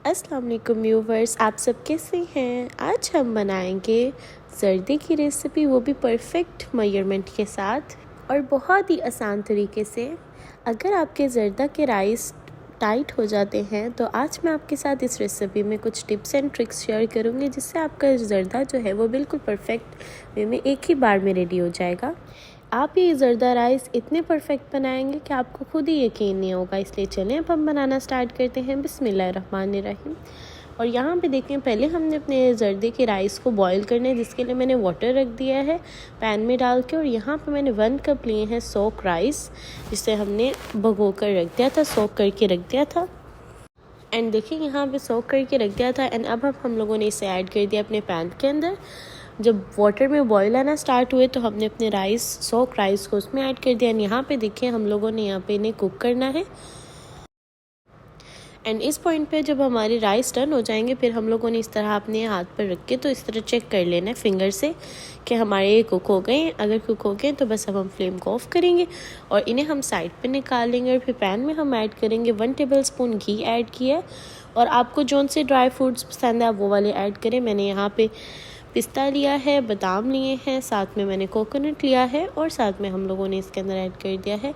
अस्सलाम वालेकुम व्यूवर्स, आप सब कैसे हैं। आज हम बनाएंगे ज़र्दे की रेसिपी, वो भी परफेक्ट मेजरमेंट के साथ और बहुत ही आसान तरीके से। अगर आपके ज़र्दा के राइस टाइट हो जाते हैं तो आज मैं आपके साथ इस रेसिपी में कुछ टिप्स एंड ट्रिक्स शेयर करूँगी, जिससे आपका ज़र्दा जो है वो बिल्कुल परफेक्ट वे में एक ही बार में रेडी हो जाएगा। आप ये ज़र्दा राइस इतने परफेक्ट बनाएंगे कि आपको खुद ही यकीन नहीं होगा। इसलिए चलें अब हम बनाना स्टार्ट करते हैं। बिस्मिल्लाहिर्रहमानिर्रहीम। और यहाँ पे देखें, पहले हमने अपने ज़र्दे के राइस को बॉईल करना है, जिसके लिए मैंने वाटर रख दिया है पैन में डाल के। और यहाँ पे मैंने 1 कप लिए हैं सोक राइस, जिसे हमने भगो कर रख दिया था, सोक करके रख दिया था। एंड देखिए यहाँ पे सोक करके रख दिया था। एंड अब हम लोगों ने इसे ऐड कर दिया अपने पैन के अंदर। जब वाटर में बॉईल आना स्टार्ट हुए तो हमने अपने सोक राइस को उसमें ऐड कर दिया। एंड यहाँ पे देखिए हम लोगों ने यहाँ पे इन्हें कुक करना है। एंड इस पॉइंट पे जब हमारे राइस डन हो जाएंगे, फिर हम लोगों ने इस तरह अपने हाथ पर रख के तो इस तरह चेक कर लेना है फिंगर से कि हमारे ये कुक हो गए। अगर कुक हो गए तो बस अब हम फ्लेम को ऑफ करेंगे और इन्हें हम साइड पे निकाल लेंगे। और फिर पैन में हम ऐड करेंगे 1 टेबलस्पून घी ऐड किया। और आपको जौन से ड्राई फ्रूट्स पसंद है आप वो वाले ऐड करें। मैंने यहाँ पे पिस्ता लिया है, बादाम लिए हैं, साथ में मैंने कोकोनट लिया है और साथ में हम लोगों ने इसके अंदर ऐड कर दिया है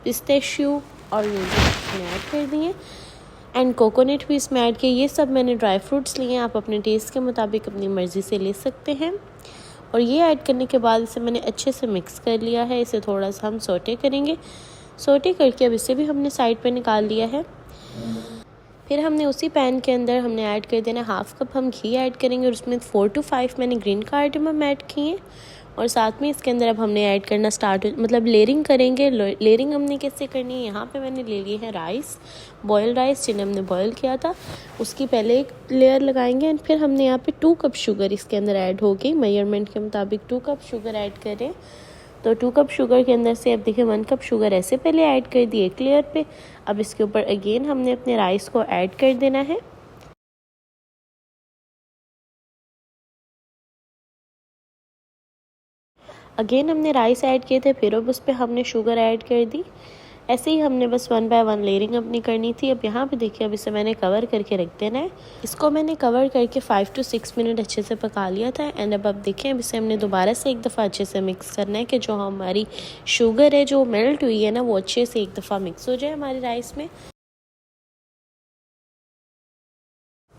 पिस्ताशियो और ये भी ऐड कर दिए। एंड कोकोनट भी इसमें ऐड किया। ये सब मैंने ड्राई फ्रूट्स लिए हैं, आप अपने टेस्ट के मुताबिक अपनी मर्ज़ी से ले सकते हैं। और ये ऐड करने के बाद इसे मैंने अच्छे से मिक्स कर लिया है। इसे थोड़ा सा हम सोटे करेंगे। सोटे करके अब इसे भी हमने साइड पे निकाल लिया है। फिर हमने उसी पैन के अंदर हमने ऐड कर देना 1/2 कप हम घी ऐड करेंगे और उसमें 4 to 5 मैंने ग्रीन कार्डमम ऐड किए। और साथ में इसके अंदर अब हमने ऐड करना मतलब लेयरिंग करेंगे। लेयरिंग हमने कैसे करनी है, यहाँ पे मैंने ले लिए हैं राइस, बॉयल राइस जिन्हें हमने बॉयल किया था, उसकी पहले एक लेयर लगाएंगे। एंड फिर हमने यहाँ पे 2 कप शुगर इसके अंदर ऐड होगी। मेजरमेंट के मुताबिक 2 कप शुगर ऐड करें। तो 2 कप शुगर के अंदर से अब देखिए 1 कप शुगर ऐसे पहले ऐड कर दी एक लेयर पे। अब इसके ऊपर अगेन हमने अपने राइस को ऐड कर देना है। अगेन हमने राइस ऐड किए थे, फिर अब उस पर हमने शुगर ऐड कर दी। ऐसे ही हमने बस 1 बाय 1 लेयरिंग अपनी करनी थी। अब यहाँ पे देखिए अब इसे मैंने कवर करके रख देना है। इसको मैंने कवर करके 5 to 6 मिनट अच्छे से पका लिया था। एंड अब देखिए अब इसे हमने दोबारा से एक दफ़ा अच्छे से मिक्स करना है कि जो हमारी शुगर है जो मेल्ट हुई है ना, वो अच्छे से एक दफ़ा मिक्स हो जाए हमारे राइस में।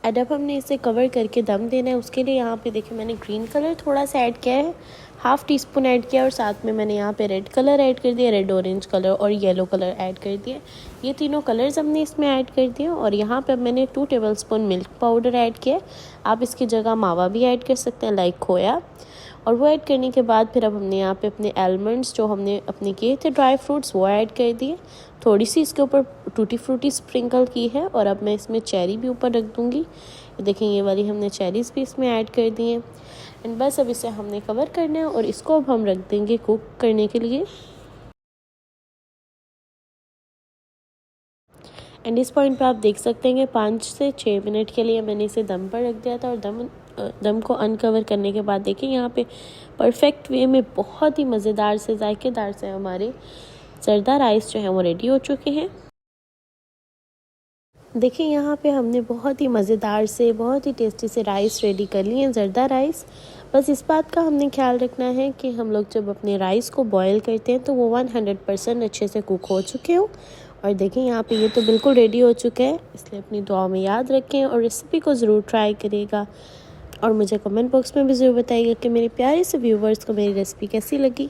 एंड अब हमने इसे कवर करके दम देना है। उसके लिए यहाँ पे देखिए मैंने ग्रीन कलर थोड़ा सा ऐड किया है, 1/2 टीस्पून ऐड किया। और साथ में मैंने यहाँ पे रेड कलर ऐड कर दिया, रेड ऑरेंज कलर और येलो कलर ऐड कर दिया। ये तीनों कलर्स हमने इसमें ऐड कर दिए। और यहाँ पे अब मैंने 2 टेबलस्पून मिल्क पाउडर ऐड किया। आप इसकी जगह मावा भी ऐड कर सकते हैं, लाइक खोया। और वो ऐड करने के बाद फिर अब हमने यहाँ पे अपने आलमंड्स जो हमने अपने किए थे ड्राई फ्रूट्स वो ऐड कर दिए। थोड़ी सी इसके ऊपर टूटी फ्रूटी स्प्रिंकल की है। और अब मैं इसमें चेरी भी ऊपर रख दूँगी। देखें ये वाली हमने चेरीज़ भी इसमें ऐड कर दी हैं। एंड बस अब इसे हमने कवर करना है और इसको अब हम रख देंगे कुक करने के लिए। एंड इस पॉइंट पे आप देख सकते हैं कि 5 से 6 मिनट के लिए मैंने इसे दम पर रख दिया था। और दम को अनकवर करने के बाद देखिए यहाँ पे परफेक्ट वे में बहुत ही मज़ेदार से जायकेदार से हमारे ज़र्दा राइस जो है वो रेडी हो चुके हैं। देखिए यहाँ पे हमने बहुत ही मज़ेदार से बहुत ही टेस्टी से राइस रेडी कर लिए हैं, ज़र्दा राइस। बस इस बात का हमने ख्याल रखना है कि हम लोग जब अपने राइस को बॉयल करते हैं तो वो 100% अच्छे से कुक हो चुके हो। और देखिए यहाँ पे ये तो बिल्कुल रेडी हो चुका है। इसलिए अपनी दुआ में याद रखें और रेसिपी को ज़रूर ट्राई करिएगा। और मुझे कमेंट बॉक्स में भी ज़रूर बताइएगा कि मेरे प्यारे से व्यूवर्स को मेरी रेसिपी कैसी लगी।